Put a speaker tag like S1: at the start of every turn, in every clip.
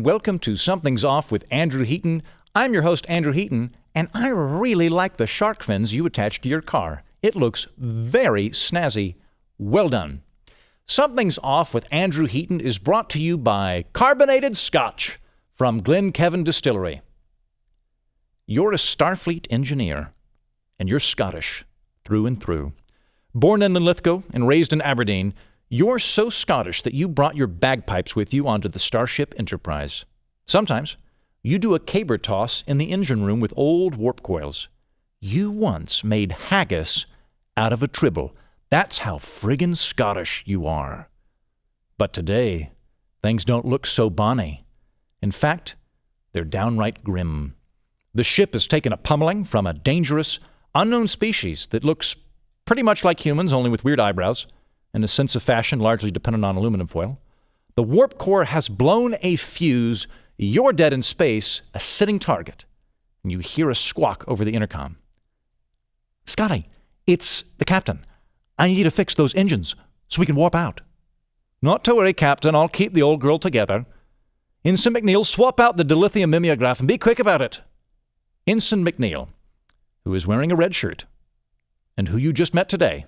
S1: welcome to Something's Off with Andrew Heaton. I'm your host, Andrew Heaton, and I really like the shark fins you attached to your car. It looks very snazzy. Well done. Something's Off with Andrew Heaton is brought to you by carbonated scotch from Glencavan Distillery. You're a Starfleet engineer, and you're Scottish through and through. Born in Linlithgow and raised in Aberdeen, you're so Scottish that you brought your bagpipes with you onto the Starship Enterprise. Sometimes you do a caber toss in the engine room with old warp coils. You once made haggis out of a tribble. That's how friggin' Scottish you are. But today, things don't look so bonny. In fact, they're downright grim. The ship has taken a pummeling from a dangerous, unknown species that looks pretty much like humans, only with weird eyebrows, and a sense of fashion largely dependent on aluminum foil. The warp core has blown a fuse. You're dead in space, a sitting target. And you hear a squawk over the intercom. Scotty, it's the captain. I need you to fix those engines so we can warp out. Not to worry, Captain. I'll keep the old girl together. Ensign McNeil, swap out the dilithium mimeograph and be quick about it. Ensign McNeil, who is wearing a red shirt, and who you just met today,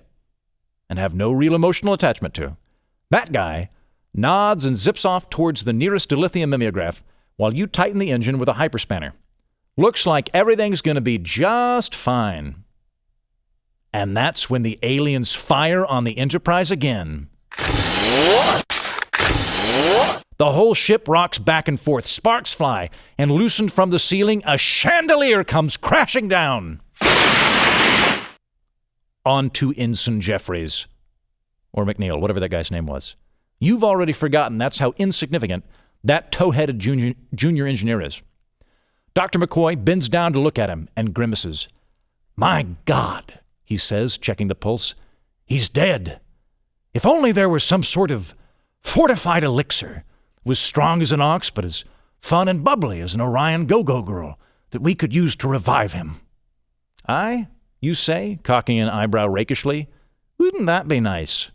S1: and have no real emotional attachment to. That guy nods and zips off towards the nearest dilithium mimeograph while you tighten the engine with a hyperspanner. Looks like everything's going to be just fine. And that's when the aliens fire on the Enterprise again. The whole ship rocks back and forth, sparks fly, and loosened from the ceiling, a chandelier comes crashing down. Onto Ensign Jeffries, or McNeil, whatever that guy's name was. You've already forgotten that's how insignificant that tow-headed junior engineer is. Dr. McCoy bends down to look at him and grimaces. My God, he says, checking the pulse. He's dead. If only there was some sort of fortified elixir, was strong as an ox, but as fun and bubbly as an Orion go-go girl, that we could use to revive him. Aye? You say, cocking an eyebrow rakishly, wouldn't that be nice?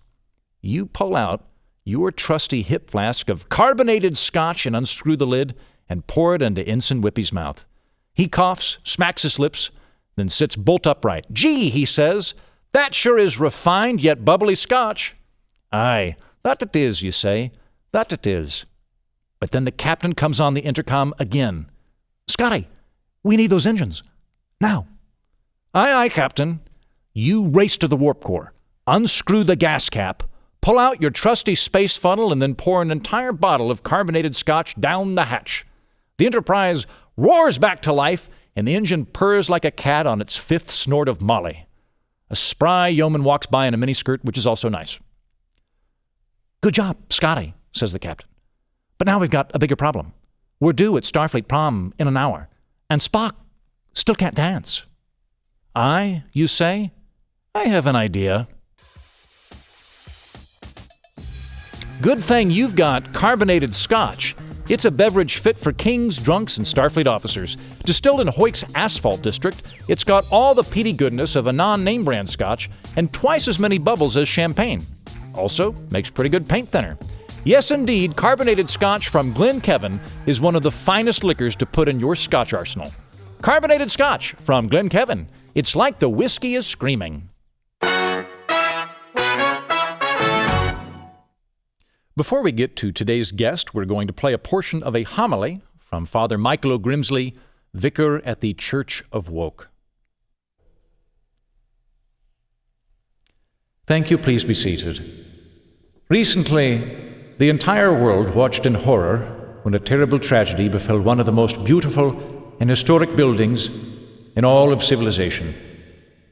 S1: You pull out your trusty hip flask of carbonated scotch and unscrew the lid and pour it into Ensign Whippy's mouth. He coughs, smacks his lips, then sits bolt upright. Gee, he says, that sure is refined yet bubbly scotch. Aye, that it is, you say, that it is. But then the captain comes on the intercom again. Scotty, we need those engines. Now. Aye, aye, Captain. You race to the warp core, unscrew the gas cap, pull out your trusty space funnel, and then pour an entire bottle of carbonated scotch down the hatch. The Enterprise roars back to life, and the engine purrs like a cat on its fifth snort of Molly. A spry yeoman walks by in a miniskirt, which is also nice. Good job, Scotty, says the captain. But now we've got a bigger problem. We're due at Starfleet prom in an hour, and Spock still can't dance. I, you say? I have an idea. Good thing you've got carbonated scotch. It's a beverage fit for kings, drunks, and Starfleet officers. Distilled in Hoyt's Asphalt District, it's got all the peaty goodness of a non-name brand scotch and twice as many bubbles as champagne. Also, makes pretty good paint thinner. Yes, indeed, carbonated scotch from Glencavan is one of the finest liquors to put in your scotch arsenal. Carbonated scotch from Glencavan. It's like the whiskey is screaming. Before we get to today's guest, we're going to play a portion of a homily from Father Michael O'Grimsley, vicar at the Church of Woke. Thank you. Please be seated. Recently, the entire world watched in horror when a terrible tragedy befell one of the most beautiful and historic buildings in all of civilization.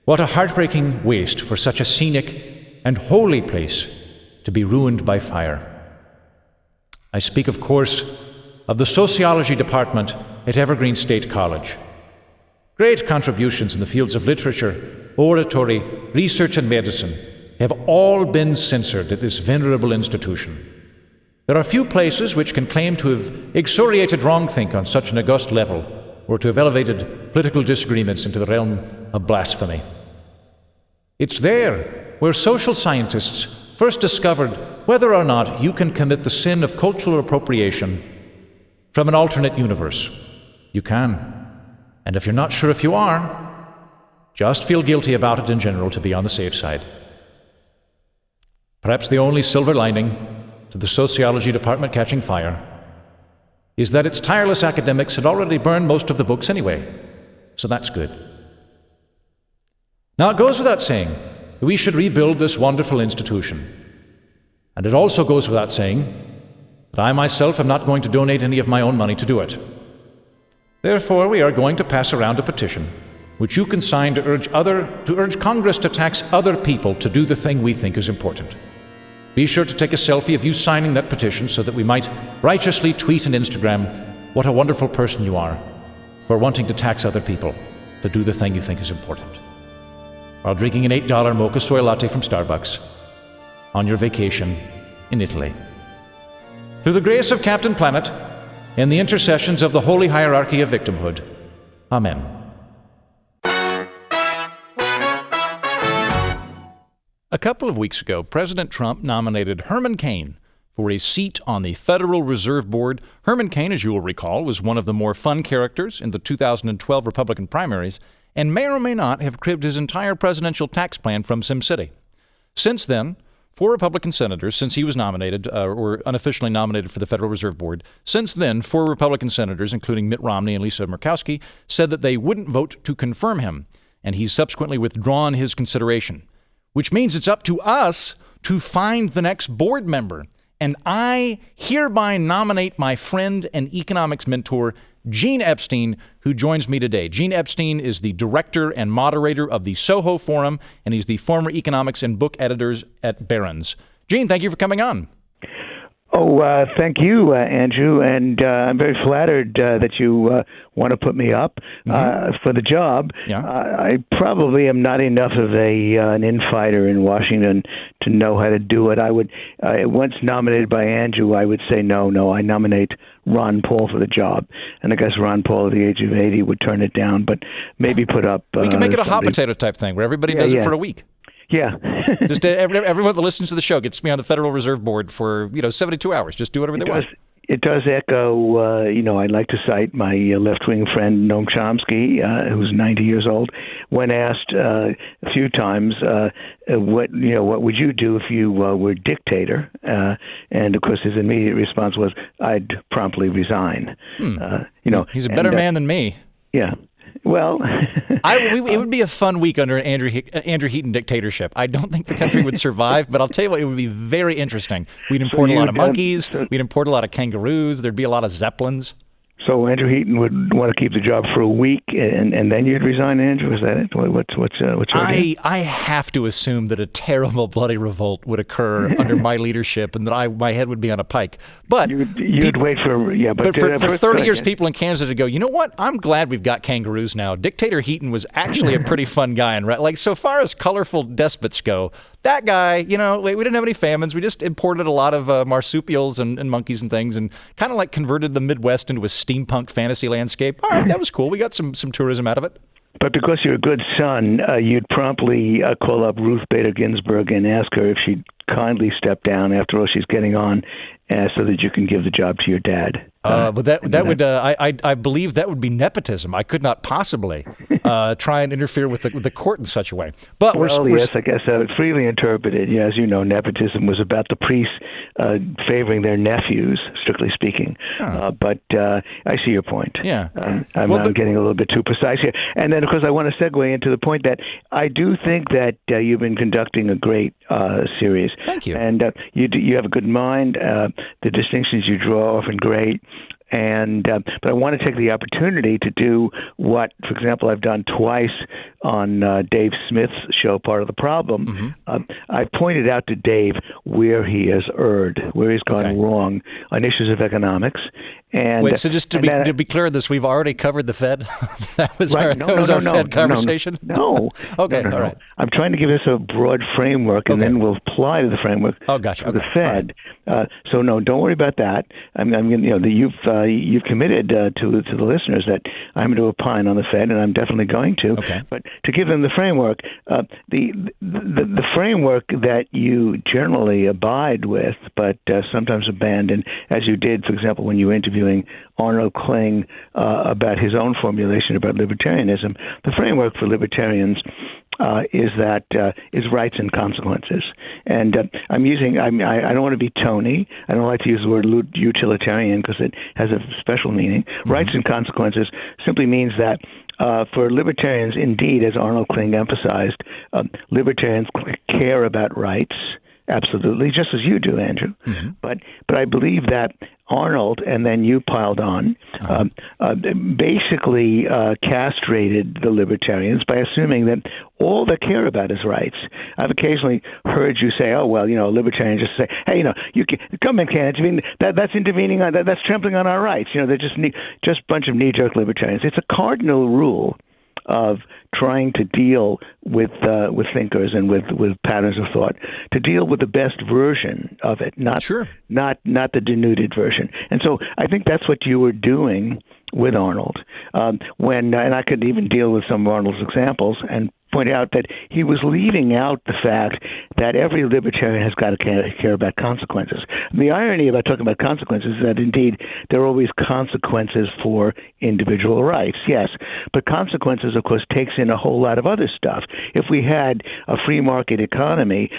S1: What a heartbreaking waste for such a scenic and holy place to be ruined by fire. I speak, of course, of the Sociology Department at Evergreen State College. Great contributions in the fields of literature, oratory, research, and medicine have all been censored at this venerable institution. There are few places which can claim to have excoriated wrongthink on such an august level, or to have elevated political disagreements into the realm of blasphemy. It's there where social scientists first discovered whether or not you can commit the sin of cultural appropriation from an alternate universe. You can. And if you're not sure if you are, just feel guilty about it in general to be on the safe side. Perhaps the only silver lining to the sociology department catching fire is that its tireless academics had already burned most of the books anyway, so that's good. Now, it goes without saying that we should rebuild this wonderful institution. And it also goes without saying that I myself am not going to donate any of my own money to do it. Therefore, we are going to pass around a petition which you can sign to urge Congress to tax other people to do the thing we think is important. Be sure to take a selfie of you signing that petition so that we might righteously tweet and Instagram what a wonderful person you are for wanting to tax other people to do the thing you think is important, while drinking an $8 mocha soy latte from Starbucks on your vacation in Italy. Through the grace of Captain Planet and the intercessions of the holy hierarchy of victimhood, Amen. A couple of weeks ago, President Trump nominated Herman Cain for a seat on the Federal Reserve Board. Herman Cain, as you will recall, was one of the more fun characters in the 2012 Republican primaries and may or may not have cribbed his entire presidential tax plan from SimCity. Since then, 4 Republican senators, since he was nominated, or unofficially nominated for the Federal Reserve Board, since then, 4 Republican senators, including Mitt Romney and Lisa Murkowski, said that they wouldn't vote to confirm him, and he's subsequently withdrawn his consideration, which means it's up to us to find the next board member. And I hereby nominate my friend and economics mentor, Gene Epstein, who joins me today. Gene Epstein is the director and moderator of the Soho Forum, and he's the former economics and book editor at Barron's. Gene, thank you for coming on.
S2: Oh, thank you, Andrew, and I'm very flattered that you want to put me up for the job.
S1: Yeah.
S2: I probably am not enough of an infighter in Washington to know how to do it. I would, once nominated by Andrew, I would say no, I nominate Ron Paul for the job. And I guess Ron Paul at the age of 80 would turn it down, but maybe put up...
S1: we can make it a hot potato type thing where everybody does it for a week.
S2: Yeah.
S1: Just everyone that listens to the show gets me on the Federal Reserve Board for 72 hours. Just do whatever they want.
S2: It does echo, I'd like to cite my left-wing friend Noam Chomsky, who's 90 years old, when asked a few times, what would you do if you were dictator? And of course, his immediate response was, I'd promptly resign.
S1: He's a better man than me.
S2: Yeah. Well,
S1: it would be a fun week under Andrew Heaton dictatorship. I don't think the country would survive, but I'll tell you what, it would be very interesting. We'd import a lot of monkeys. We'd import a lot of kangaroos. There'd be a lot of zeppelins.
S2: So Andrew Heaton would want to keep the job for a week, and then you'd resign, Andrew? Is that it? What's your idea?
S1: I have to assume that a terrible bloody revolt would occur under my leadership, and that my head would be on a pike. But
S2: you'd wait for
S1: But for 30 years, people in Kansas would go, you know what? I'm glad we've got kangaroos now. Dictator Heaton was actually a pretty fun guy, and like so far as colorful despots go, that guy, we didn't have any famines. We just imported a lot of marsupials and monkeys and things, and kind of like converted the Midwest into a steampunk fantasy landscape. All right, that was cool. We got some tourism out of it.
S2: But because you're a good son, you'd promptly call up Ruth Bader Ginsburg and ask her if she'd kindly step down. After all, she's getting on, so that you can give the job to your dad.
S1: But that would I believe that would be nepotism. I could not possibly try and interfere with the court in such a way. But
S2: yes, I guess freely interpreted. Yeah, as you know, nepotism was about the priests favoring their nephews, strictly speaking. But I see your point.
S1: Yeah,
S2: I'm getting a little bit too precise here. And then, of course, I want to segue into the point that I do think that you've been conducting a great series.
S1: Thank you.
S2: And you have a good mind. The distinctions you draw are often great. But I want to take the opportunity to do what, for example, I've done twice on Dave Smith's show, Part of the Problem. I pointed out to Dave where he has erred, where he's gone wrong on issues of economics. And
S1: wait, so just to be clear on this, we've already covered the Fed? That was our Fed conversation?
S2: No.
S1: Okay, all right.
S2: I'm trying to give us a broad framework, and then we'll apply to the framework
S1: of
S2: the Fed. Right. So no, don't worry about that. You've you've committed to the listeners that I'm going to opine on the Fed, and I'm definitely going to.
S1: Okay.
S2: But to give them the framework, the framework that you generally abide with, but sometimes abandon, as you did, for example, when you were interviewing Arnold Kling about his own formulation about libertarianism. The framework for libertarians is rights and consequences. And I don't want to be Tony. I don't like to use the word utilitarian because it has a special meaning. Mm-hmm. Rights and consequences simply means that for libertarians, indeed, as Arnold Kling emphasized, libertarians care about rights. Absolutely, just as you do, Andrew. Mm-hmm. But I believe that Arnold, and then you piled on, basically castrated the libertarians by assuming that all they care about is rights. I've occasionally heard you say, "Oh, well, libertarians just say, hey, you can, government can't intervene. That's intervening on that's trampling on our rights. They're just a bunch of knee-jerk libertarians." It's a cardinal rule of trying to deal with thinkers and with patterns of thought, to deal with the best version of it, not the denuded version. And so I think that's what you were doing with Arnold. And I could even deal with some of Arnold's examples and point out that he was leaving out the fact that every libertarian has got to care about consequences. And the irony about talking about consequences is that, indeed, there are always consequences for individual rights, yes. But consequences, of course, takes in a whole lot of other stuff. If we had a free market economy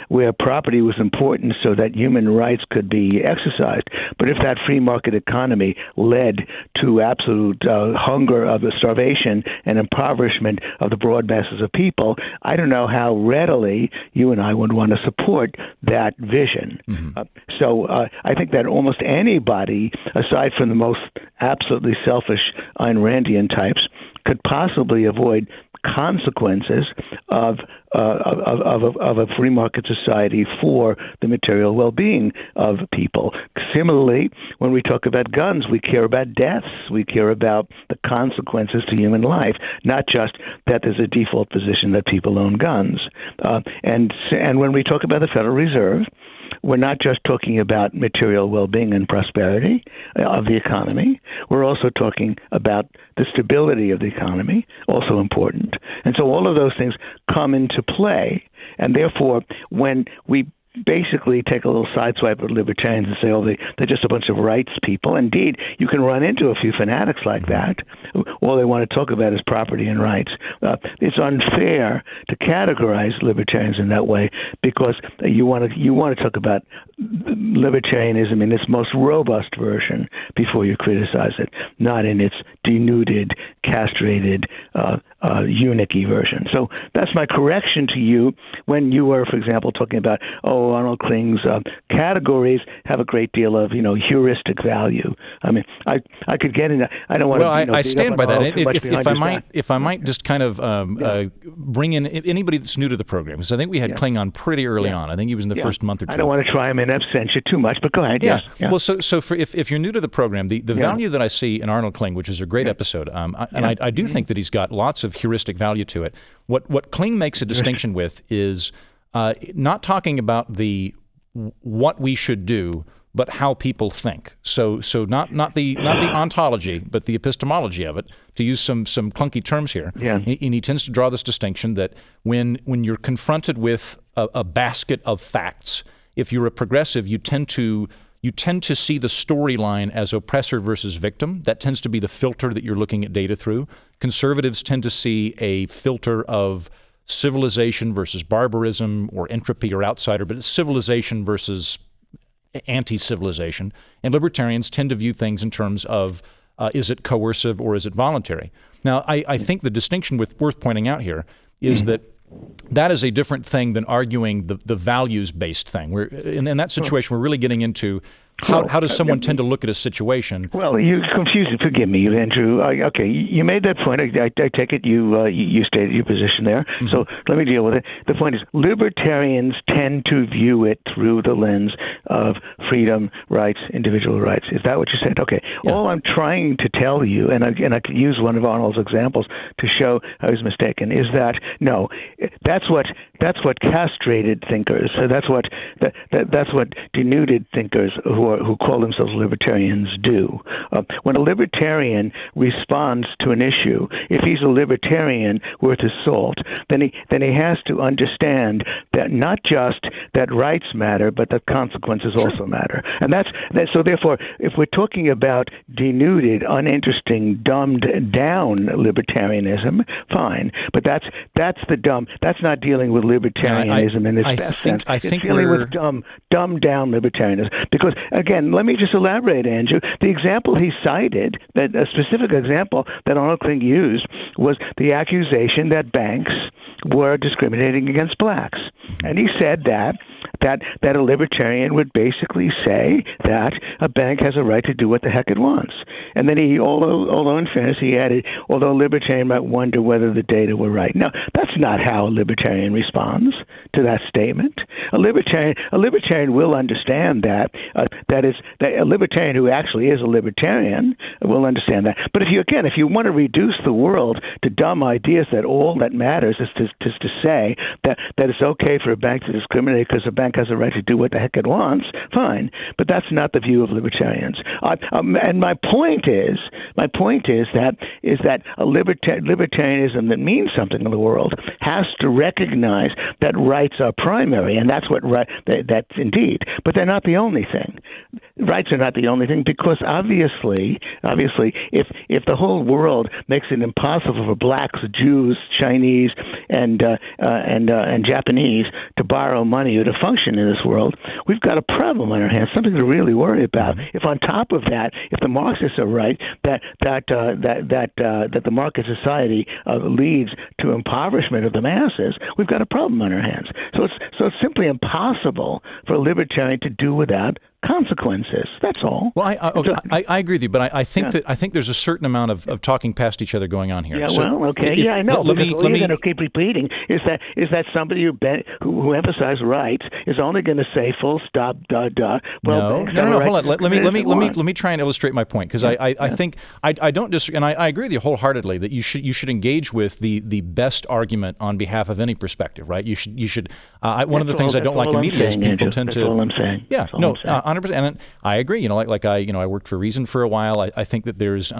S2: where property was important so that human rights could be exercised, but if that free market economy led to absolute hunger, of the starvation and impoverishment of the broad masses of people, I don't know how readily you and I would want to support that vision. Mm-hmm. So I think that almost anybody, aside from the most absolutely selfish Ayn Randian types, could possibly avoid consequences of a free market society for the material well-being of people. Similarly, when we talk about guns, we care about deaths. We care about the consequences to human life, not just that there's a default position that people own guns. And when we talk about the Federal Reserve, we're not just talking about material well-being and prosperity of the economy. We're also talking about the stability of the economy, also important. And so all of those things come into play. And therefore, when we basically take a little sideswipe at libertarians and say, oh, they're just a bunch of rights people. Indeed, you can run into a few fanatics like that. All they want to talk about is property and rights. It's unfair to categorize libertarians in that way because you want to talk about libertarianism in its most robust version before you criticize it, not in its denuded, castrated, eunuchy version. So that's my correction to you when you were, for example, talking about, Arnold Kling's categories have a great deal of, heuristic value. I mean, I could get into. I don't want to.
S1: Well, I stand by that. If I might just kind of bring in anybody that's new to the program, because I think we had Kling on pretty early on. I think he was in the first month or two.
S2: I don't want to try him in absentia too much, but go ahead.
S1: Yeah. Yes. Well, so if you're new to the program, the value that I see in Arnold Kling, which is a great episode, and I do think that he's got lots of heuristic value to it. What Kling makes a distinction with is not talking about what we should do, but how people think. So not the ontology, but the epistemology of it, to use some clunky terms here. Yeah. And he tends to draw this distinction that when you're confronted with a basket of facts, if you're a progressive, you tend to see the storyline as oppressor versus victim. That tends to be the filter that you're looking at data through. Conservatives tend to see a filter of civilization versus barbarism or entropy or outsider, but it's civilization versus anti-civilization. And libertarians tend to view things in terms of is it coercive or is it voluntary? Now, I think the distinction worth pointing out here is that is a different thing than arguing the values-based thing. In that situation, we're really getting into how does someone tend to look at a situation?
S2: Well, you confused it. Forgive me, Andrew. Okay, you made that point. I take it you stated your position there. Mm-hmm. So let me deal with it. The point is, libertarians tend to view it through the lens of freedom, rights, individual rights. Is that what you said? Okay. Yeah. All I'm trying to tell you, and I could use one of Arnold's examples to show I was mistaken, is that no, that's what castrated thinkers. So that's what denuded thinkers who who call themselves libertarians do. When a libertarian responds to an issue, if he's a libertarian worth his salt, then he has to understand that not just that rights matter, but that consequences also matter. And so therefore, if we're talking about denuded, uninteresting, dumbed down libertarianism, fine. But that's not dealing with libertarianism in its best sense. It's dealing with dumbed down libertarianism. Because again, let me just elaborate, Andrew. The example he cited, that a specific example that Arnold Kling used, was the accusation that banks were discriminating against blacks. And he said that a libertarian would basically say that a bank has a right to do what the heck it wants. And then although in fairness, he added, although a libertarian might wonder whether the data were right. No, that's not how a libertarian responds to that statement. A libertarian will understand that a libertarian who actually is a libertarian will understand that. But if you want to reduce the world to dumb ideas that all that matters is to say that it's okay for a bank to discriminate because a bank has a right to do what the heck it wants, fine. But that's not the view of libertarians. And my point is that a libertarianism that means something in the world has to recognize that rights are primary, and that's that's indeed. But they're not the only thing. Rights are not the only thing, because obviously, if the whole world makes it impossible for blacks, Jews, Chinese, and Japanese to borrow money or to function in this world, we've got a problem on our hands, something to really worry about. If on top of that, if the Marxists are right that the market society leads to impoverishment of the masses, we've got a problem on our hands. So it's simply impossible for a libertarian to do without consequences. That's all.
S1: Well, I agree with you, but I think there's a certain amount of talking past each other going on here.
S2: Yeah, okay. I know. Let me going to keep repeating is that somebody who emphasizes rights is only going to say full stop, duh. Well,
S1: no. Hold on. Let me try and illustrate my point, because I think I don't disagree, and I agree with you wholeheartedly that you should engage with the best argument on behalf of any perspective, right? You should. One of the things I don't like in media is people tend to.
S2: That's all I'm saying.
S1: Yeah. No. 100%, and I agree. I worked for Reason for a while. I think that there's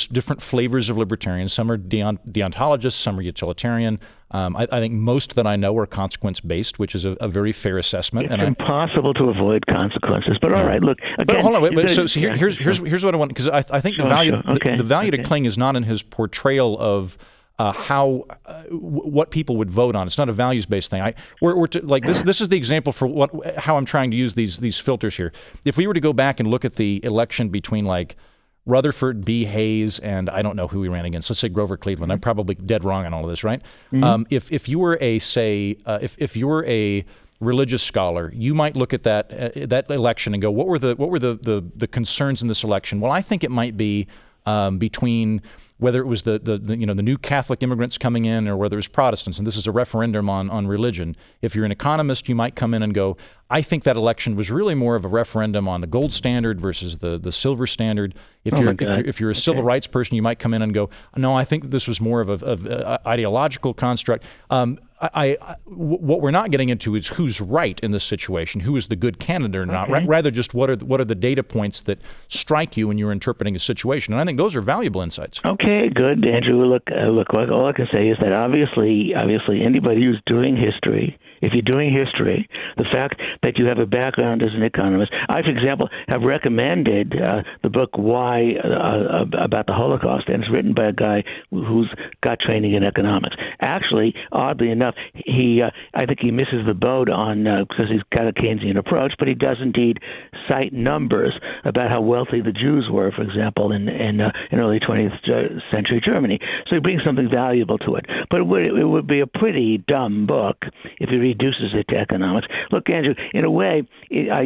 S1: different flavors of libertarians. Some are deontologists, some are utilitarian. I think most that I know are consequence-based, which is a very fair assessment.
S2: It's impossible to avoid consequences. But all right, look. Again,
S1: but hold on, so here's what I want, because I think the value to Kling is not in his portrayal of what people would vote on. It's not a values-based thing. This is the example for how I'm trying to use these filters here. If we were to go back and look at the election between Rutherford B. Hayes and I don't know who he ran against. Let's say Grover Cleveland. I'm probably dead wrong on all of this, right? Mm-hmm. If you were if you were a religious scholar, you might look at that election and go, what were the concerns in this election? Well, I think it might be between whether it was the new Catholic immigrants coming in or whether it was Protestants, and this is a referendum on religion. If you're an economist, you might come in and go, I think that election was really more of a referendum on the gold standard versus the silver standard. If you're a civil rights person, you might come in and go, no, I think this was more of a ideological construct. What we're not getting into is who's right in this situation, who is the good candidate or not. Rather, just what are the data points that strike you when you're interpreting a situation. And I think those are valuable insights.
S2: Okay, good, Andrew. Look. All I can say is that obviously, anybody who's doing history, if you're doing history, the fact that you have a background as an economist, I, for example, have recommended the book Why about the Holocaust, and it's written by a guy who's got training in economics. Actually, oddly enough, I think he misses the boat on because he's got a Keynesian approach, but he does indeed cite numbers about how wealthy the Jews were, for example, in early 20th century Germany. So he brings something valuable to it. But it would be a pretty dumb book if he reduces it to economics. Look, Andrew, in a way, I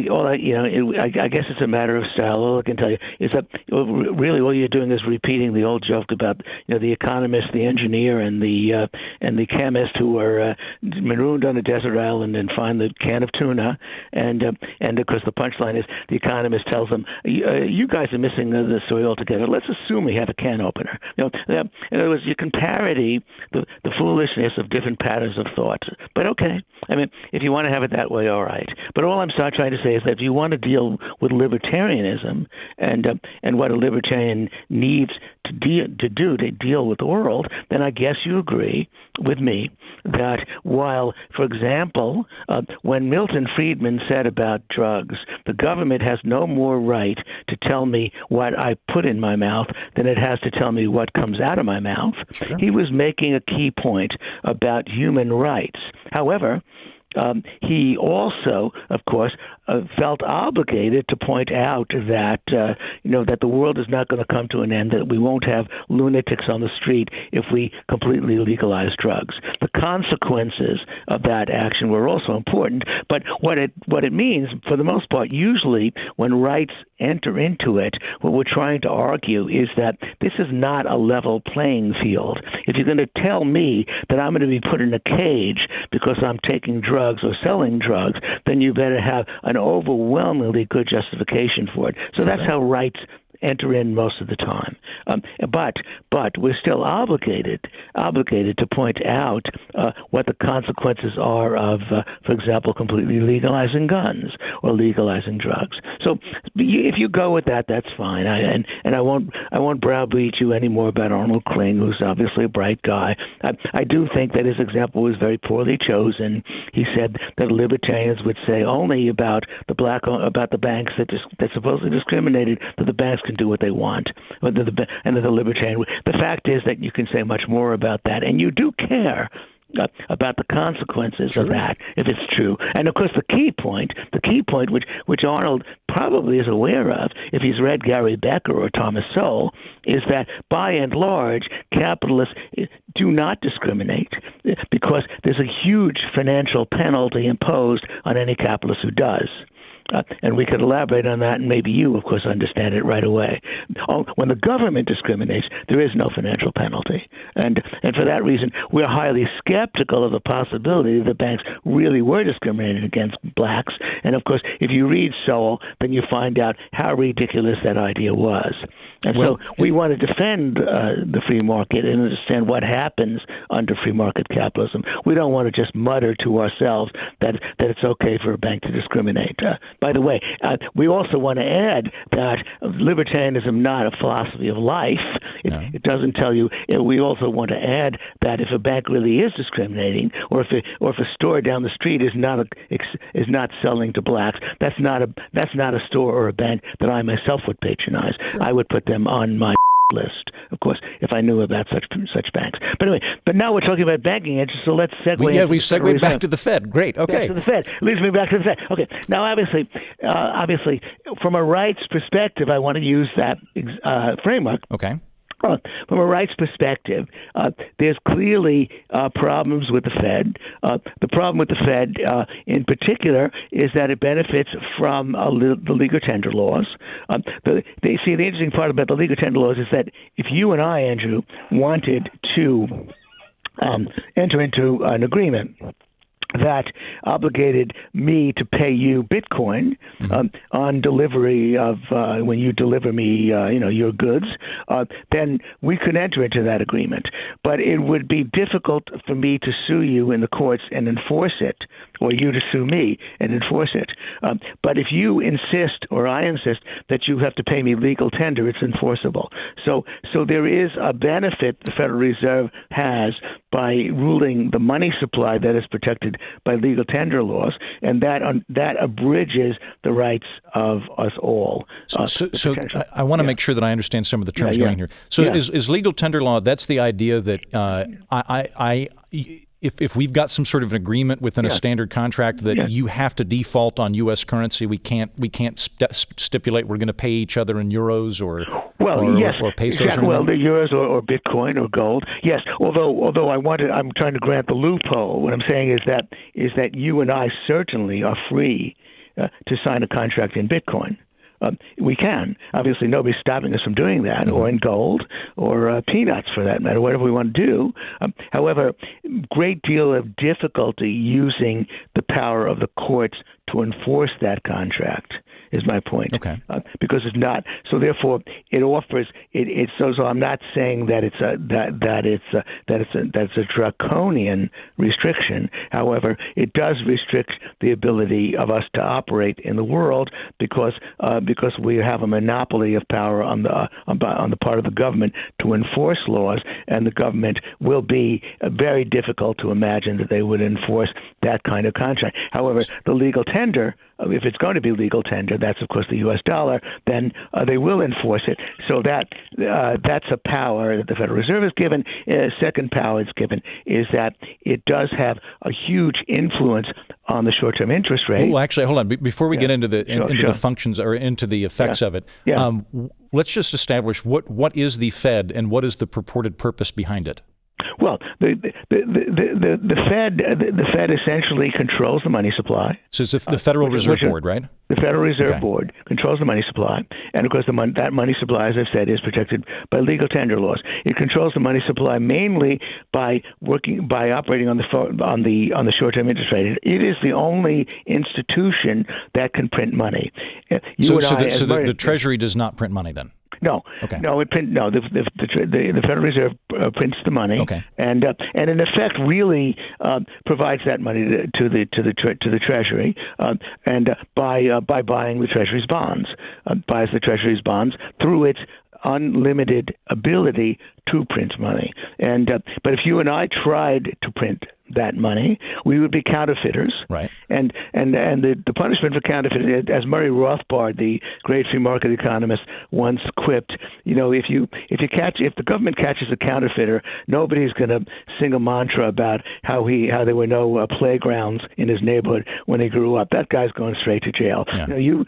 S2: guess it's a matter of style. All I can tell you is that really all you're doing is repeating the old joke about the economist, the engineer, and the chemist who are marooned on a desert island and find the can of tuna, and of course the punchline is the economist tells them, you guys are missing the story altogether. Let's assume we have a can opener. In other words, you can parody the foolishness of different patterns of thought. But okay. I mean, if you want to have it that way, all right. But all I'm trying to say is that if you want to deal with libertarianism and what a libertarian needs to deal with the world, then I guess you agree with me that while, for example, when Milton Friedman said about drugs, the government has no more right to tell me what I put in my mouth than it has to tell me what comes out of my mouth, sure. He was making a key point about human rights. However, he also, of course, felt obligated to point out that that the world is not going to come to an end, that we won't have lunatics on the street if we completely legalize drugs. The consequences of that action were also important, but what it means, for the most part, usually when rights enter into it, what we're trying to argue is that this is not a level playing field. If you're going to tell me that I'm going to be put in a cage because I'm taking drugs or selling drugs, then you better have an overwhelmingly good justification for it. So that's how rights enter in most of the time. But we're still obligated to point out what the consequences are of, for example, completely legalizing guns or legalizing drugs. So if you go with that, that's fine. I won't browbeat you anymore about Arnold Kling, who's obviously a bright guy. I do think that his example was very poorly chosen. He said that libertarians would say only about the banks that supposedly discriminated, that the banks can do what they want, and that the libertarian. The fact is that you can say much more about that, and you do care about the consequences of that if it's true. And of course, the key point, which Arnold probably is aware of if he's read Gary Becker or Thomas Sowell, is that by and large, capitalists do not discriminate because there's a huge financial penalty imposed on any capitalist who does. And we could elaborate on that, and maybe you, of course, understand it right away. When the government discriminates, there is no financial penalty. And for that reason, we're highly skeptical of the possibility that banks really were discriminating against blacks. And, of course, if you read Sowell, then you find out how ridiculous that idea was. And so we want to defend the free market and understand what happens under free market capitalism. We don't want to just mutter to ourselves that it's okay for a bank to discriminate. By the way, we also want to add that libertarianism not a philosophy of life. It doesn't tell you. We also want to add that if a bank really is discriminating, or if a store down the street is not selling to blacks, that's not a store or a bank that I myself would patronize. Sure. I would put them on my list, of course, if I knew about such banks. But anyway, now we're talking about banking interest, so let's segue.
S1: We've segued back to the Fed. Great. Okay.
S2: Back to the Fed. Leads me back to the Fed. Okay. Now, obviously, from a rights perspective, I want to use that framework.
S1: Okay.
S2: From a rights perspective, there's clearly problems with the Fed. The problem with the Fed, in particular, is that it benefits from the legal tender laws. The interesting part about the legal tender laws is that if you and I, Andrew, wanted to enter into an agreement that obligated me to pay you Bitcoin on delivery of when you deliver me, your goods, then we could enter into that agreement. But it would be difficult for me to sue you in the courts and enforce it, or you to sue me and enforce it. But if you insist, or I insist, that you have to pay me legal tender, it's enforceable. So there is a benefit the Federal Reserve has by ruling the money supply that is protected by legal tender laws, and that abridges the rights of us all.
S1: So I want to make sure that I understand some of the terms going here. So is legal tender law, that's the idea that if we've got some sort of an agreement within a standard contract that you have to default on U.S. currency, we can't stipulate we're going to pay each other in euros or pesos.
S2: Exactly. Well, the euros or Bitcoin or gold. Yes. Although I'm trying to grant the loophole. What I'm saying is that you and I certainly are free to sign a contract in Bitcoin. We can. Obviously, nobody's stopping us from doing that, or in gold, or peanuts for that matter, whatever we want to do. However, great deal of difficulty using the power of the courts to enforce that contract. is my point.
S1: Okay.
S2: Because it's not. So therefore, it offers. So I'm not saying that it's a draconian restriction. However, it does restrict the ability of us to operate in the world because we have a monopoly of power on the part of the government to enforce laws, and the government will be very difficult to imagine that they would enforce that kind of contract. However, the legal tender, if it's going to be legal tender, that's of course the U.S. dollar, then they will enforce it. So that's a power that the Federal Reserve is given. Second power it's given is that it does have a huge influence on the short-term interest rate.
S1: Well, actually, hold on. Before we get into the the functions or into the effects of it, let's just establish what is the Fed and what is the purported purpose behind it.
S2: Well, the Fed essentially controls the money supply.
S1: So it's the Federal Reserve Board, right?
S2: The Federal Reserve Board controls the money supply, and of course that money supply, as I've said, is protected by legal tender laws. It controls the money supply mainly by operating on the short-term interest rate. It is the only institution that can print money.
S1: So the Treasury does not print money then?
S2: No,
S1: okay.
S2: No. The Federal Reserve prints the money,
S1: okay.
S2: and in effect really provides that money to the Treasury, and by buying the Treasury's bonds, buys the Treasury's bonds through its unlimited ability to print money. And but if you and I tried to print that money, we would be counterfeiters.
S1: Right.
S2: And the punishment for counterfeiting, as Murray Rothbard, the great free market economist, once quipped, if the government catches a counterfeiter, nobody's going to sing a mantra about how there were no playgrounds in his neighborhood when he grew up. That guy's going straight to jail.
S1: Yeah.
S2: You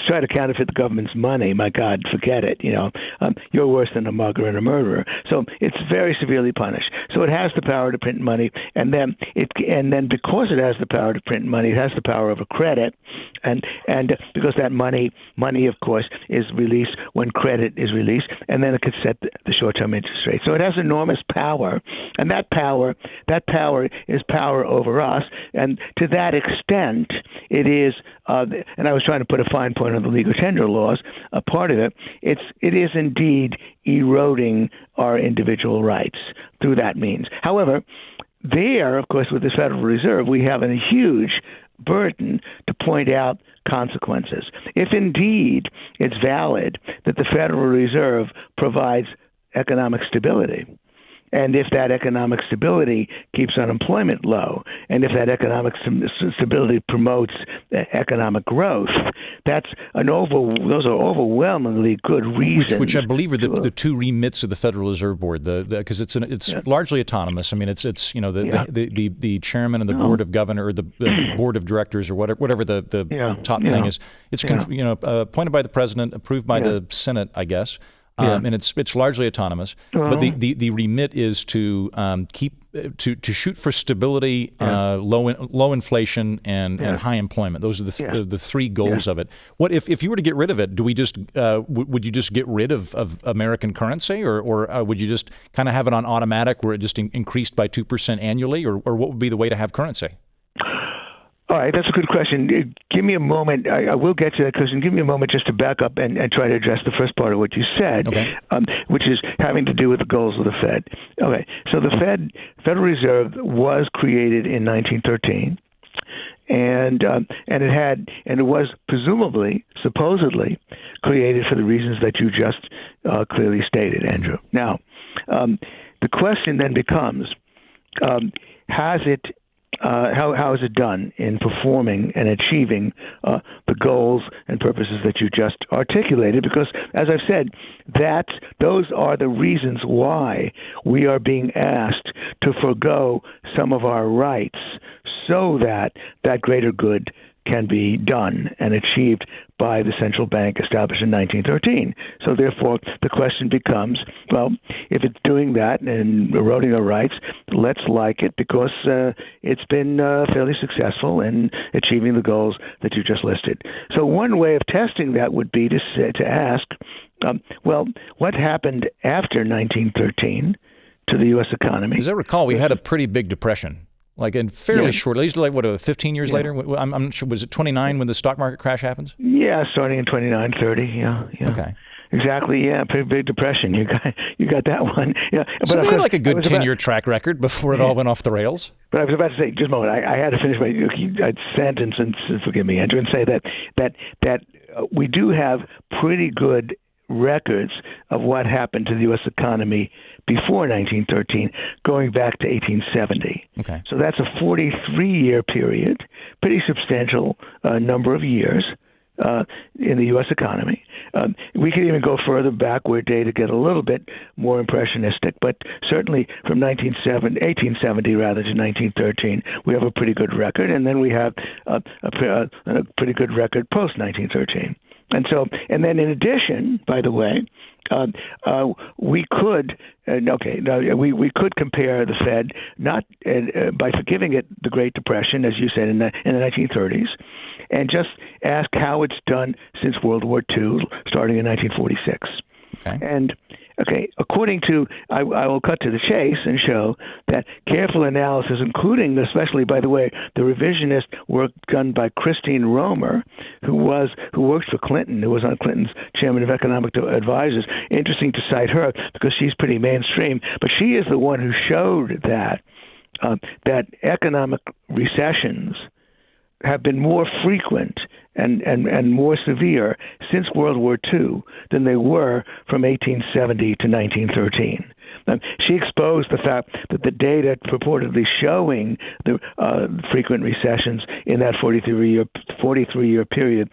S2: try to counterfeit the government's money, my God, forget it. You're worse than a mugger and a murderer. So it's very severely punished. So it has the power to print money, and then because it has the power to print money, it has the power of a credit, and because that money of course is released when credit is released, and then it can set the short-term interest rate. So it has enormous power, and that power is power over us, and to that extent, it is. And I was trying to put a fine point on the legal tender laws. A part of it, it is indeed eroding our individual rights through that means. However, there, of course, with the Federal Reserve, we have a huge burden to point out consequences. If indeed it's valid that the Federal Reserve provides economic stability, and if that economic stability keeps unemployment low, and if that economic stability promotes economic growth, those are overwhelmingly good reasons.
S1: Which I believe are the two remits of the Federal Reserve Board, because it's largely autonomous. I mean, it's the chairman and the board of governor or the board of directors or whatever the top thing is. It's appointed by the president, approved by the Senate, I guess. And it's largely autonomous, but the remit is to to shoot for stability, low inflation, and high employment. Those are the three goals of it. What if you were to get rid of it? Do we just would you just get rid of American currency, or would you just kind of have it on automatic where it just increased by 2% annually, or what would be the way to have currency?
S2: All right, that's a good question. Give me a moment. I will get to that question. Give me a moment just to back up and try to address the first part of what you said, which is having to do with the goals of the Fed. Okay, so the Federal Reserve was created in 1913, and it was supposedly created for the reasons that you just clearly stated, Andrew. Now, the question then becomes, how is it done in performing and achieving the goals and purposes that you just articulated? Because, as I've said, those are the reasons why we are being asked to forego some of our rights so that greater good can be done and achieved by the central bank established in 1913. So therefore, the question becomes, well, if it's doing that and eroding our rights, let's like it because it's been fairly successful in achieving the goals that you just listed. So one way of testing that would be to ask, well, what happened after 1913 to the U.S. economy?
S1: As I recall, we had a pretty big depression. Like in fairly short, at least like 15 years later? I'm not sure. Was it 29 when the stock market crash happens?
S2: Yeah, starting in 29, 30. Yeah.
S1: Okay.
S2: Exactly. Yeah, pretty big depression. You got that one. Yeah.
S1: So they had like a good 10-year track record before it all went off the rails.
S2: But I was about to say, just a moment. I had to finish my sentence, and forgive me, Andrew, and say that we do have pretty good records of what happened to the U.S. economy before 1913, going back to 1870.
S1: Okay.
S2: So that's a 43-year period, pretty substantial number of years in the U.S. economy. We could even go further backward data to get a little bit more impressionistic, but certainly from 1870 rather to 1913, we have a pretty good record, and then we have a pretty good record post 1913. And then in addition, by the way, we could compare the Fed not by forgiving it the Great Depression, as you said, in the 1930s, and just ask how it's done since World War II, starting in 1946.
S1: Okay.
S2: And according to, I will cut to the chase and show that careful analysis, including, especially, by the way, the revisionist work done by Christine Romer, who worked for Clinton, who was on Clinton's chairman of economic advisors. Interesting to cite her because she's pretty mainstream, but she is the one who showed that economic recessions have been more frequent and more severe since World War II than they were from 1870 to 1913. She exposed the fact that the data purportedly showing the frequent recessions in that 43-year period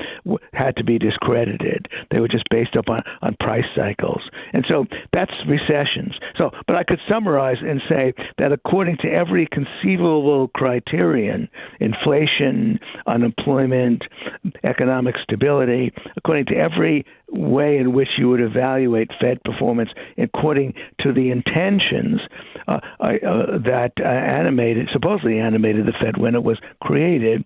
S2: had to be discredited. They were just based up on price cycles. And so that's recessions. But I could summarize and say that according to every conceivable criterion, inflation, unemployment, economic stability, according to every way in which you would evaluate Fed performance according to the intentions that supposedly animated the Fed when it was created,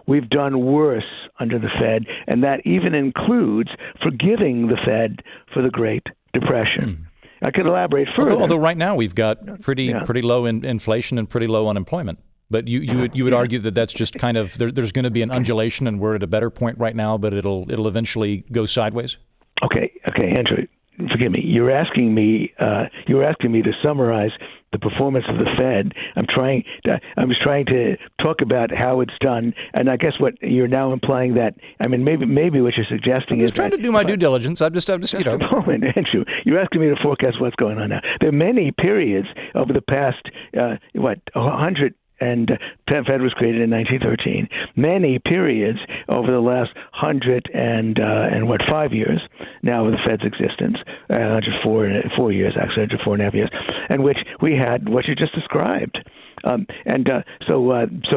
S2: we've done worse under the Fed, and that even includes forgiving the Fed for the Great Depression. I could elaborate further.
S1: Although right now we've got pretty low inflation and pretty low unemployment. But you would argue that that's just kind of there's going to be an undulation, and we're at a better point right now, but it'll eventually go sideways. Okay,
S2: Andrew, forgive me. You're asking me to summarize the performance of the Fed. I was trying to talk about how it's done, and I guess what you're now implying that maybe what you're suggesting is
S1: trying to do my due diligence. I'm just
S2: a moment, Andrew. You're asking me to forecast what's going on now. There are many periods over the past 100. And Fed was created in 1913. Many periods over the last 5 years now of the Fed's existence, 104 years, actually 104.5 years, in which we had what you just described. So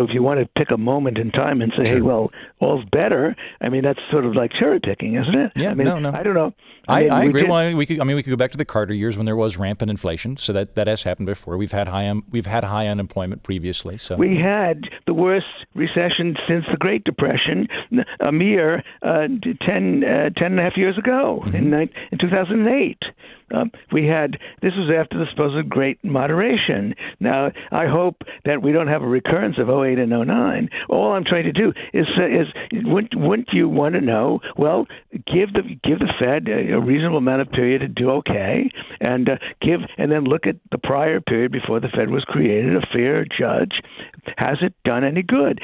S2: if you want to pick a moment in time and say, hey, well, all's better, that's sort of like cherry picking, isn't it?
S1: Yeah, no.
S2: I don't know.
S1: I agree. Well, we could go back to the Carter years when there was rampant inflation, so that has happened before. We've had high unemployment previously. So we
S2: had the worst recession since the Great Depression, a mere 10 and a half years ago, in 2008. This was after the supposed great moderation. Now, I hope that we don't have a recurrence of 08 and 09. All I'm trying to do is wouldn't you want to know, well, give the Fed a reasonable amount of period to do okay, and then look at the prior period before the Fed was created, a fair judge. Has it done any good?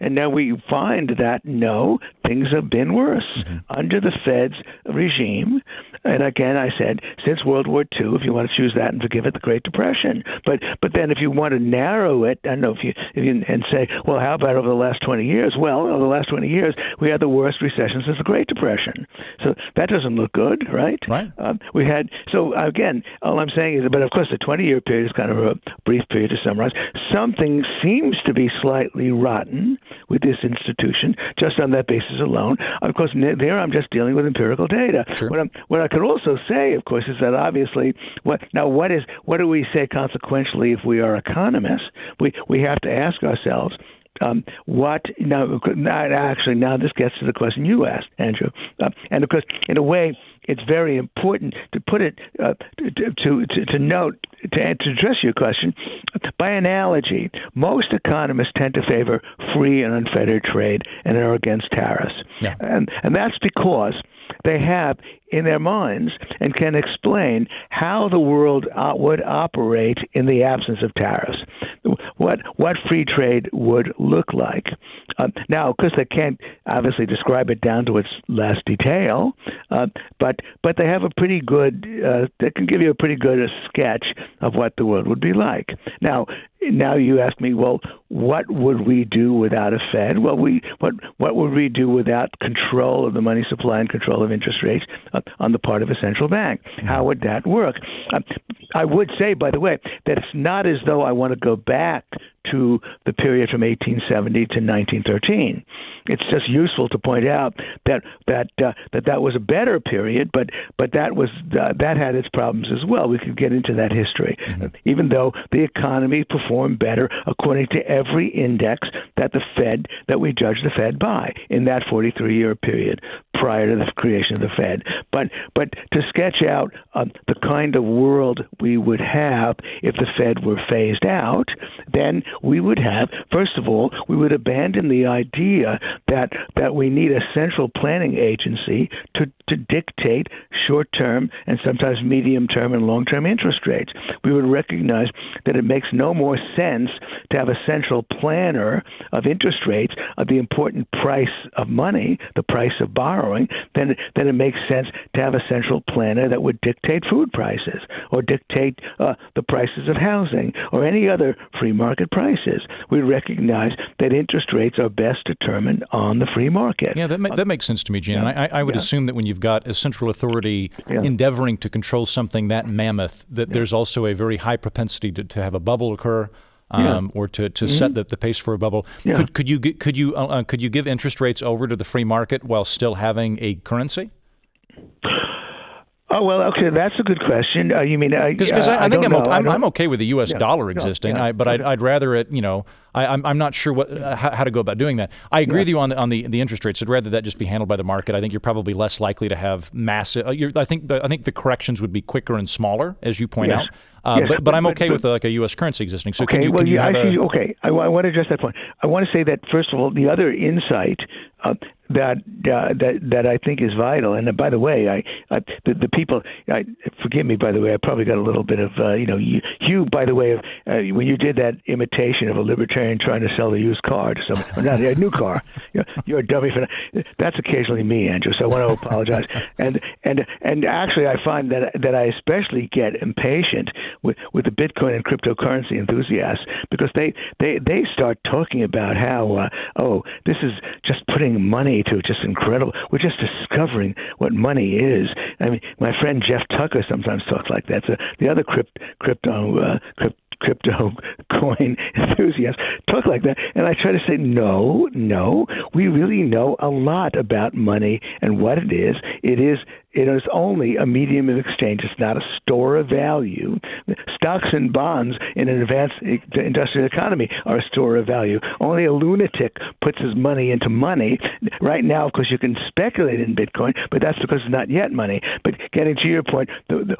S2: And now we find that no, things have been worse under the Fed's regime. And again, I said, since World War II, if you want to choose that and forgive it, the Great Depression. But then if you want to narrow it, I don't know if you and say, well, how about over the last 20 years? Well, over the last 20 years, we had the worst recession since the Great Depression. So that doesn't look good, right?
S1: Right.
S2: So again, all I'm saying is, but of course, the 20-year period is kind of a brief period to summarize. Something seems to be slightly rotten with this institution, just on that basis alone. Of course, there I'm just dealing with empirical data.
S1: Sure.
S2: What I could also say, of course, is that obviously, what do we say consequentially if we are economists? We have to ask ourselves, Now this gets to the question you asked, Andrew, and of course, in a way, it's very important to put it to note to address your question. By analogy, most economists tend to favor free and unfettered trade and are against tariffs, and that's because they have in their minds and can explain how the world would operate in the absence of tariffs, what free trade would look like. Now, of course, they can't obviously describe it down to its last detail, but they have a pretty good. They can give you a pretty good sketch of what the world would be like. Now you ask me, well, what would we do without a Fed? Well, what would we do without control of the money supply and control of interest rates on the part of a central bank? How would that work? I would say, by the way, that it's not as though I want to go back to the period from 1870 to 1913. It's just useful to point out that was a better period, but that had its problems as well. We could get into that history, even though the economy performed better according to every index that we judge the Fed by in that 43-year period prior to the creation of the Fed. But to sketch out the kind of world we would have if the Fed were phased out, then we would have, first of all, we would abandon the idea that we need a central planning agency to dictate short-term and sometimes medium-term and long-term interest rates. We would recognize that it makes no more sense to have a central planner of interest rates, of the important price of money, the price of borrowing, than it makes sense to have a central planner that would dictate food prices or dictate the prices of housing or any other free market prices. We recognize that interest rates are best determined on the free market.
S1: Yeah, that makes sense to me, Gene. And I would assume that when you've got a central authority endeavoring to control something that mammoth, that there's also a very high propensity to have a bubble occur. Or to set the pace for a bubble. Yeah. Could you give interest rates over to the free market while still having a currency?
S2: Oh, well, okay, that's a good question. You mean
S1: because I think I'm okay with the U.S. dollar existing, but I'd rather it. I'm not sure how to go about doing that. I agree with you on the interest rates. I'd rather that just be handled by the market. I think you're probably less likely to have massive. I think the corrections would be quicker and smaller, as you point out. But I'm okay with a U.S. currency existing. So
S2: okay, I want to address that point. I want to say that first of all, the other insight that I think is vital. And by the way, the people. Forgive me. By the way, I probably got a little bit of you. By the way, when you did that imitation of a libertarian trying to sell a used car to someone, or not a new car, you're a dummy for that. That's occasionally me, Andrew. So I want to apologize. And actually, I find that I especially get impatient with the Bitcoin and cryptocurrency enthusiasts because they start talking about how this is just putting money to just incredible. We're just discovering what money is. I mean, my friend Jeff Tucker sometimes talks like that. So the other crypto coin enthusiasts talk like that, and I try to say no, we really know a lot about money and what it is. It is only a medium of exchange. It's not a store of value. Stocks and bonds in an advanced industrial economy are a store of value. Only a lunatic puts his money into money. Right now, of course, you can speculate in Bitcoin, but that's because it's not yet money. But getting to your point,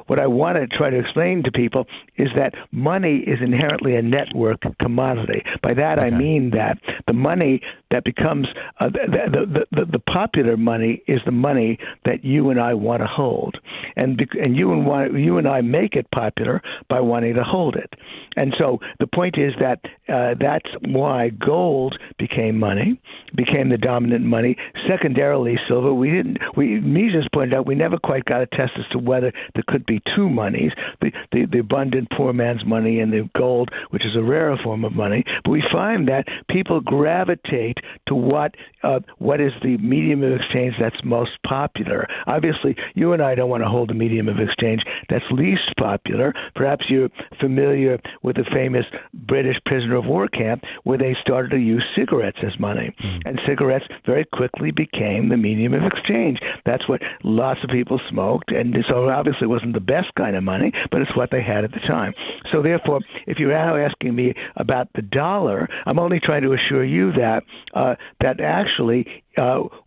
S2: what I want to try to explain to people is that money is inherently a network commodity. By that, I mean that the money that becomes the popular money is the money that you and I want to hold, and you and I make it popular by wanting to hold it. And so the point is that that's why gold became the dominant money. Secondarily, silver. Mises pointed out we never quite got a test as to whether there could be two monies: the abundant poor man's money and the gold, which is a rarer form of money. But we find that people gravitate to what is the medium of exchange that's most popular. Obviously, you and I don't want to hold a medium of exchange that's least popular. Perhaps you're familiar with the famous British prisoner of war camp where they started to use cigarettes as money. And cigarettes very quickly became the medium of exchange. That's what lots of people smoked, and so obviously it wasn't the best kind of money, but it's what they had at the time. So therefore, if you're now asking me about the dollar, I'm only trying to assure you that that actually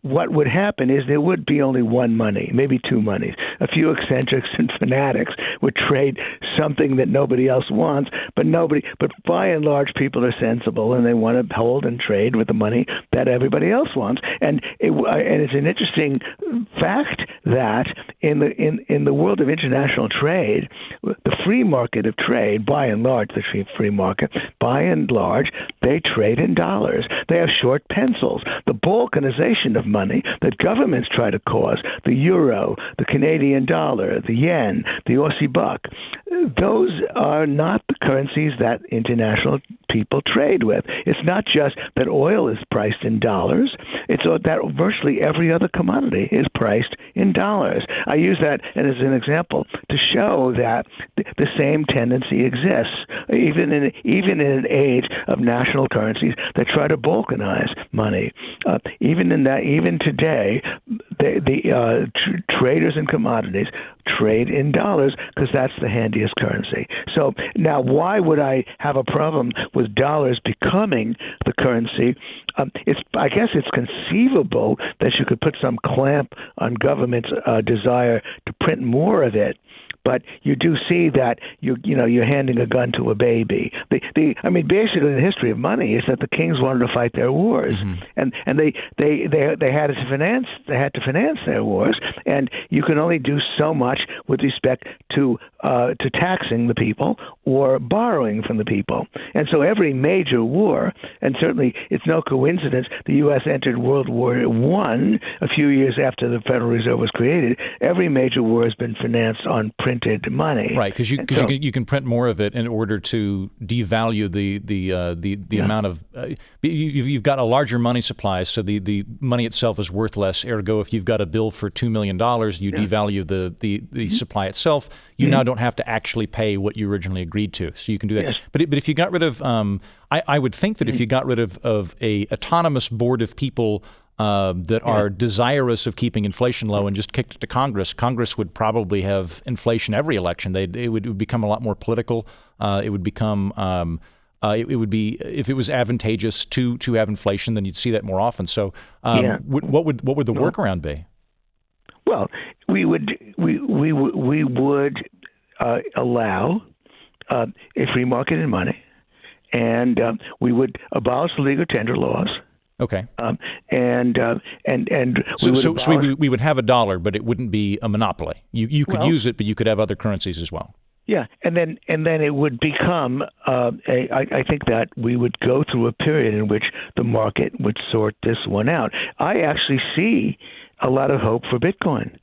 S2: what would happen is there would be only one money, maybe two monies. A few eccentrics and fanatics would trade something that nobody else wants, but by and large, people are sensible and they want to hold and trade with the money that everybody else wants. And it's an interesting fact that in the world of international trade, the free market of trade, by and large, the free market, by and large, they trade in dollars. They have short pencils. The balkanization of money that governments try to cause, the euro, the Canadian dollar, the yen, the Aussie buck, those are not the currencies that international people trade with. It's not just that oil is priced in dollars. It's that virtually every other commodity is priced in dollars. I use that as an example to show that the same tendency exists, even in an age of national currencies that try to balkanize money. Even today, the traders in commodities trade in dollars because that's the handiest currency. So now, why would I have a problem with dollars becoming the currency? I guess it's conceivable that you could put some clamp on government's desire to print more of it. But you do see that you're handing a gun to a baby. Basically, the history of money is that the kings wanted to fight their wars, and they had to finance their wars, and you can only do so much with respect to taxing the people or borrowing from the people. And so every major war, and certainly it's no coincidence the U.S. entered World War I a few years after the Federal Reserve was created. Every major war has been financed on printed money.
S1: Right, because you can print more of it in order to devalue the amount of you've got a larger money supply, so the money itself is worth less. Ergo, if you've got a bill for $2 million, you devalue the supply itself. You now don't have to actually pay what you originally agreed to, so you can do that. Yes. But if you got rid of, I would think that if you got rid of a autonomous board of people that are desirous of keeping inflation low and just kicked it to Congress, Congress would probably have inflation every election. It would become a lot more political. It would become it would be, if it was advantageous to have inflation, then you'd see that more often. So what would the workaround be?
S2: Well, we would allow a free market in money, and we would abolish the legal tender laws.
S1: Okay.
S2: So
S1: we would have a dollar, but it wouldn't be a monopoly. You could use it, but you could have other currencies as well.
S2: Yeah, and then it would become. I think that we would go through a period in which the market would sort this one out. I actually see a lot of hope for Bitcoin.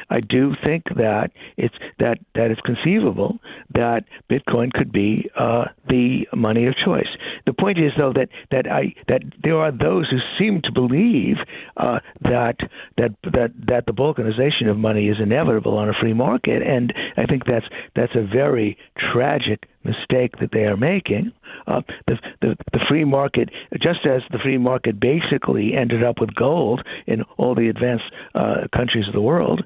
S2: I do think that it's conceivable that Bitcoin could be the money of choice. The point is, though, that there are those who seem to believe that the balkanization of money is inevitable on a free market, and I think that's a very tragic mistake that they are making. The free market, just as the free market basically ended up with gold in all the advanced countries of the world,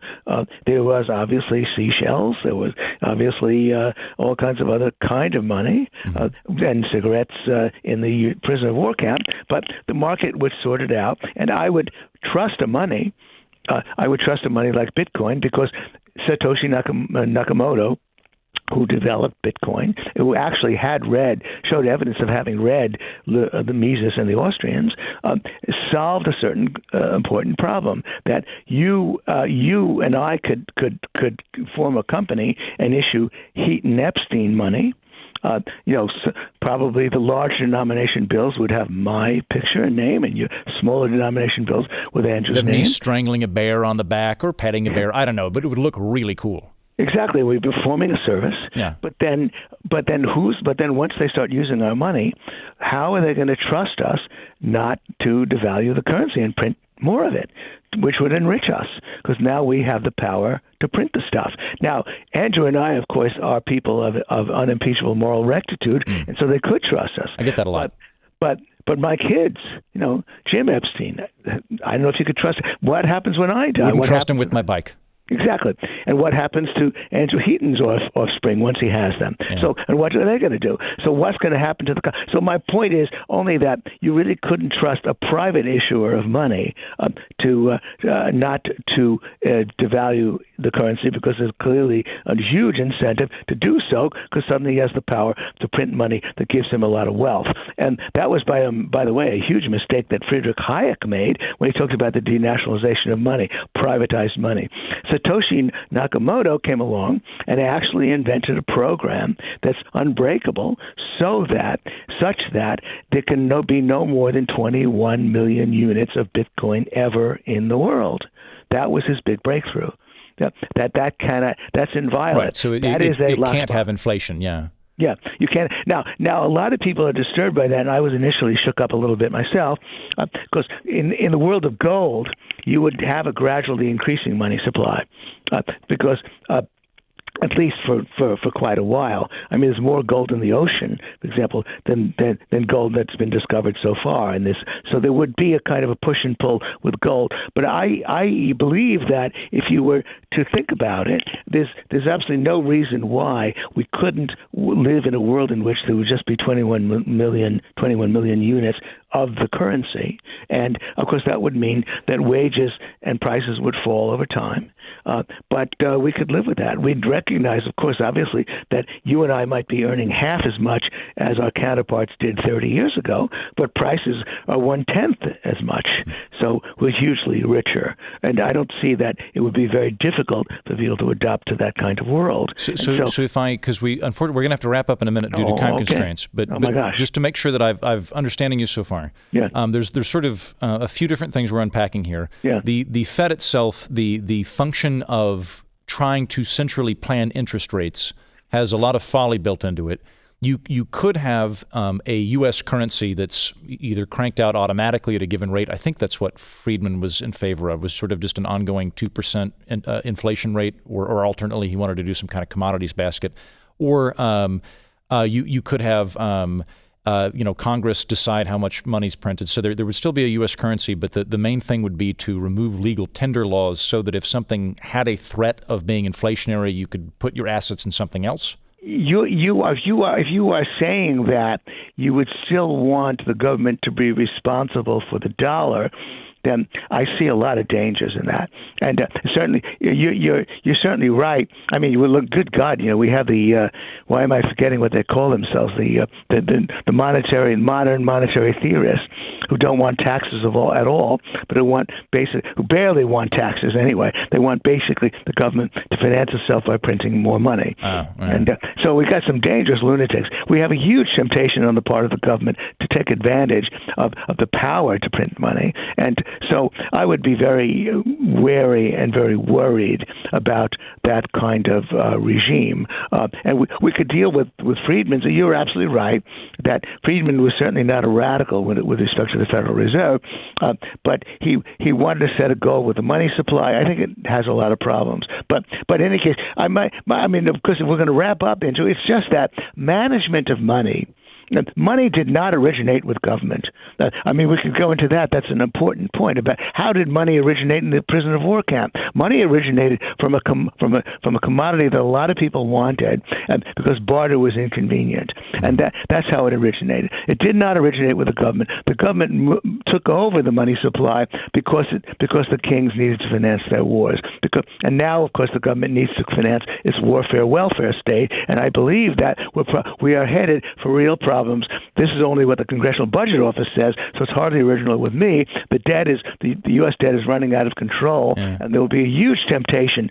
S2: there was obviously seashells, there was obviously all kinds of other kind of money, and cigarettes in the prisoner of war camp, but the market would sort it out, and I would trust a money like Bitcoin, because Satoshi Nakamoto, who developed Bitcoin, who actually showed evidence of having read the Mises and the Austrians, solved a certain important problem, that you and I could form a company and issue Heaton Epstein money. Probably the large denomination bills would have my picture and name, and your smaller denomination bills with Andrew's name.
S1: Me strangling a bear on the back or petting a bear, I don't know, but it would look really cool.
S2: Exactly, we're performing a service.
S1: Yeah.
S2: But then once they start using our money, how are they going to trust us not to devalue the currency and print more of it, which would enrich us? Because now we have the power to print the stuff. Now, Andrew and I, of course, are people of unimpeachable moral rectitude, and so they could trust us.
S1: I get that a lot.
S2: But my kids, Jim Epstein, I don't know if you could trust him. What happens when I die?
S1: Wouldn't trust him with my bike.
S2: Exactly. And what happens to Andrew Heaton's offspring once he has them? Yeah. So, and what are they going to do? So what's going to happen to the... So my point is only that you really couldn't trust a private issuer of money to not to devalue the currency, because there's clearly a huge incentive to do so, because suddenly he has the power to print money that gives him a lot of wealth. And that was, by the way, a huge mistake that Friedrich Hayek made when he talked about the denationalization of money, privatized money. Satoshi Nakamoto came along and actually invented a program that's unbreakable, such that there can be no more than 21 million units of Bitcoin ever in the world. That was his big breakthrough. That's inviolate.
S1: Right. So it can't have inflation. Yeah.
S2: Yeah, you can't. Now, a lot of people are disturbed by that, and I was initially shook up a little bit myself, because in the world of gold, you would have a gradually increasing money supply, because at least for quite a while. I mean, there's more gold in the ocean, for example, than gold that's been discovered so far. So there would be a kind of a push and pull with gold. But I believe that if you were to think about it, there's absolutely no reason why we couldn't live in a world in which there would just be 21 million units of the currency. And, of course, that would mean that wages and prices would fall over time. But we could live with that. We'd recognize, of course, obviously, that you and I might be earning half as much as our counterparts did 30 years ago, but prices are 1/10 as much. So we're hugely richer. And I don't see that it would be very difficult for people to adopt to that kind of world.
S1: So if because unfortunately, we're going to have to wrap up in a minute due to time constraints. But just to make sure that I've understanding you so far.
S2: Yeah.
S1: There's sort of a few different things we're unpacking here.
S2: Yeah.
S1: The Fed itself, the function of trying to centrally plan interest rates has a lot of folly built into it. You could have a U.S. currency that's either cranked out automatically at a given rate. I think that's what Friedman was in favor of, was sort of just an ongoing 2% inflation rate, or alternately he wanted to do some kind of commodities basket. Or you could have Congress decide how much money's printed. So there would still be a U.S. currency, but the main thing would be to remove legal tender laws so that if something had a threat of being inflationary, you could put your assets in something else.
S2: If you are saying that you would still want the government to be responsible for the dollar, then I see a lot of dangers in that. And certainly, you're certainly right. I mean, good God, we have the why am I forgetting what they call themselves? The modern monetary theorists who don't want taxes at all, but who barely want taxes anyway. They want basically the government to finance itself by printing more money.
S1: Right.
S2: And so we got some dangerous lunatics. We have a huge temptation on the part of the government to take advantage of the power to print money. And so I would be very wary and very worried about that kind of regime. And we could deal with Friedman. So you're absolutely right that Friedman was certainly not a radical with respect to the Federal Reserve, but he wanted to set a goal with the money supply. I think it has a lot of problems. But in any case, of course, if we're going to wrap up into it, it's just that management of money. Money did not originate with government. We could go into that. That's an important point about how did money originate in the prisoner of war camp. Money originated from a commodity that a lot of people wanted, because barter was inconvenient, and that's how it originated. It did not originate with the government. The government took over the money supply because the kings needed to finance their wars. And now, of course, the government needs to finance its warfare welfare state. And I believe that we are headed for real problems this is only what the Congressional Budget Office says, so it's hardly original with me. The U.S. debt is running out of control, and there will be a huge temptation.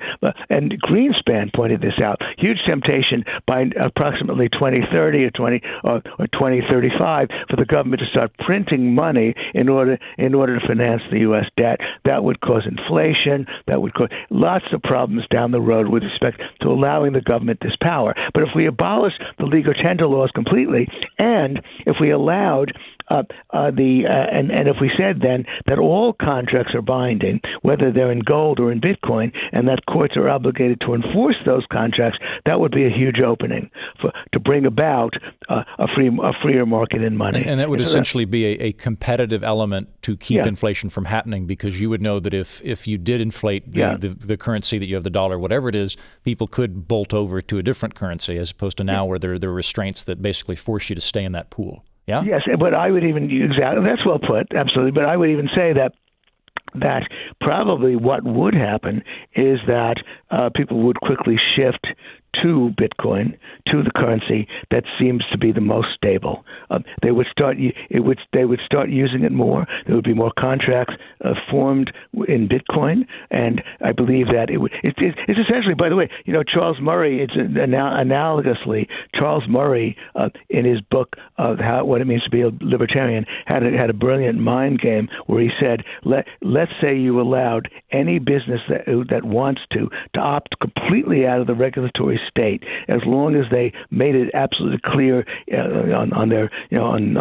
S2: And Greenspan pointed this out: huge temptation by approximately 2030 or 2035 for the government to start printing money in order to finance the U.S. debt. That would cause inflation. That would cause lots of problems down the road with respect to allowing the government this power. But if we abolish the legal tender laws completely, and if we allowed and if we said then that all contracts are binding, whether they're in gold or in Bitcoin, and that courts are obligated to enforce those contracts, that would be a huge opening to bring about a freer market in money.
S1: And that would essentially be a competitive element to keep inflation from happening, because you would know that if you did inflate the currency that you have, the dollar, whatever it is, people could bolt over to a different currency, as opposed to now where there are restraints that basically force you to stay in that pool. Yeah?
S2: Yes, but I would even that's well put, absolutely. But I would even say that probably what would happen is that people would quickly shift to Bitcoin, to the currency that seems to be the most stable. They would start using it more. There would be more contracts formed in Bitcoin, and I believe that it's essentially. By the way, Charles Murray. It's analogously Charles Murray in his book of what it means to be a libertarian had a brilliant mind game where he said, let's say you allowed any business that wants to opt completely out of the regulatory state, as long as they made it absolutely clear on their on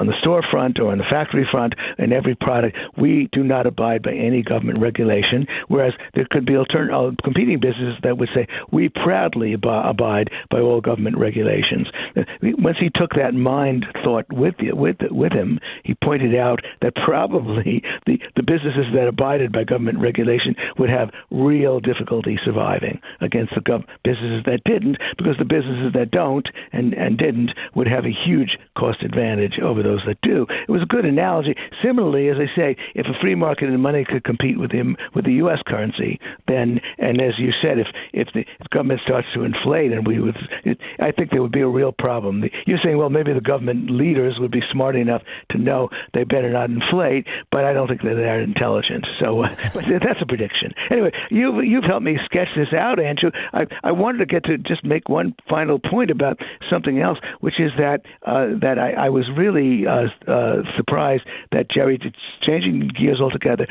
S2: the storefront or on the factory front in every product, we do not abide by any government regulation. Whereas there could be competing businesses that would say we proudly abide by all government regulations. Once he took that mind thought with him, he pointed out that probably the businesses that abided by government regulation would have real difficulty surviving against the businesses that didn't, because the businesses that don't and didn't would have a huge cost advantage over those that do. It was a good analogy. Similarly, as I say, if a free market in money could compete with the U.S. currency, then, and as you said, if the government starts to inflate, I think there would be a real problem. You're saying, well, maybe the government leaders would be smart enough to know they better not inflate, but I don't think they're that intelligent. So but that's a prediction. Anyway, you've helped me sketch this out, Andrew. I wanted to get to just make one final point about something else, which is that I was really surprised that Jerry, changing gears altogether.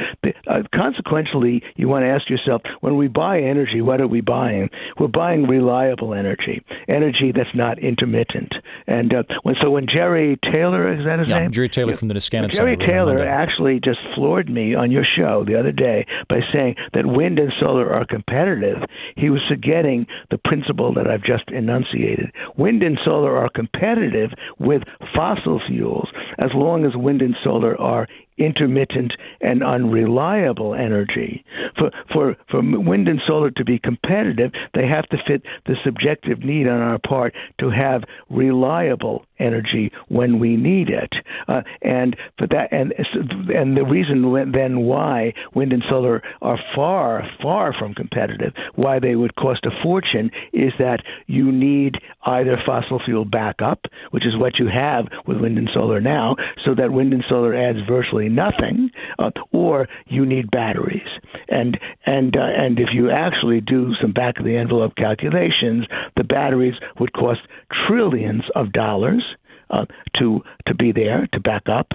S2: Consequentially, you want to ask yourself, when we buy energy, what are we buying? We're buying reliable energy that's not intermittent. And when Jerry Taylor, is that his name?
S1: Jerry Taylor from the Niskanen
S2: Jerry Taylor actually just floored me on your show the other day by saying that wind and solar are competitive. He was forgetting the principle that I've just enunciated. Wind and solar are competitive with fossil fuels as long as wind and solar are intermittent and unreliable energy. For wind and solar to be competitive, they have to fit the subjective need on our part to have reliable energy when we need it. And for that, and the reason then why wind and solar are far, far from competitive, why they would cost a fortune, is that you need either fossil fuel backup, which is what you have with wind and solar now, so that wind and solar adds virtually nothing, or you need batteries. And if you actually do some back of the envelope calculations, the batteries would cost trillions of dollars to be there, to back up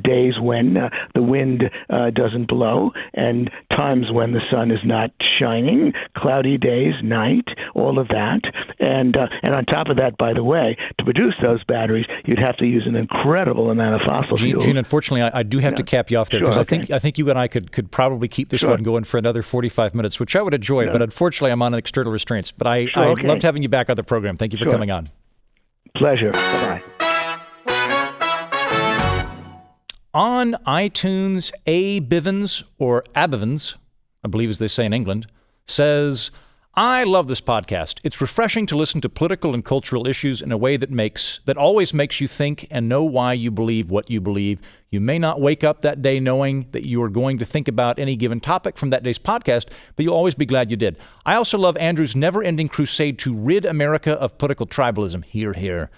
S2: days when the wind doesn't blow, and times when the sun is not shining, cloudy days, night, all of that. And on top of that, by the way, to produce those batteries, you'd have to use an incredible amount of fossil fuel.
S1: Gene, unfortunately, I do have to cap you off there, because I think you and I could probably keep this one going for another 45 minutes, which I would enjoy, but unfortunately I'm on external restraints. But I loved having you back on the program. Thank you for coming on.
S2: Pleasure. Bye-bye.
S1: On iTunes, A. Bivens, or Abivens, I believe as they say in England, says, I love this podcast. It's refreshing to listen to political and cultural issues in a way that always makes you think and know why you believe what you believe. You may not wake up that day knowing that you are going to think about any given topic from that day's podcast, but you'll always be glad you did. I also love Andrew's never-ending crusade to rid America of political tribalism. Hear, hear.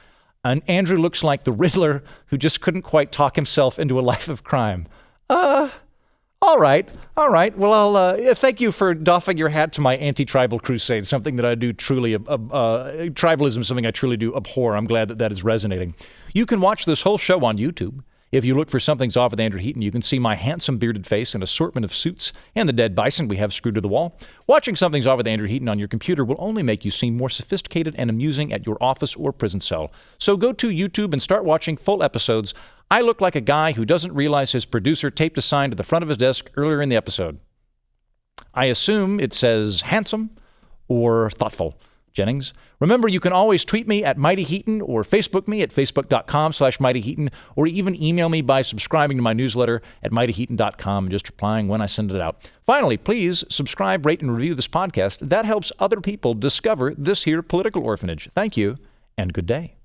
S1: And Andrew looks like the Riddler who just couldn't quite talk himself into a life of crime. All right. Well, I'll thank you for doffing your hat to my anti-tribal crusade, something that I do truly, tribalism is something I truly do abhor. I'm glad that that is resonating. You can watch this whole show on YouTube. If you look for Something's Off with Andrew Heaton, you can see my handsome bearded face and assortment of suits and the dead bison we have screwed to the wall. Watching Something's Off with Andrew Heaton on your computer will only make you seem more sophisticated and amusing at your office or prison cell. So go to YouTube and start watching full episodes. I look like a guy who doesn't realize his producer taped a sign to the front of his desk earlier in the episode. I assume it says handsome or thoughtful. Jennings. Remember, you can always tweet me at Mighty Heaton or Facebook me at facebook.com/Mighty Heaton, or even email me by subscribing to my newsletter at mightyheaton.com and just replying when I send it out. Finally, please subscribe, rate, and review this podcast. That helps other people discover this here political orphanage. Thank you, and good day.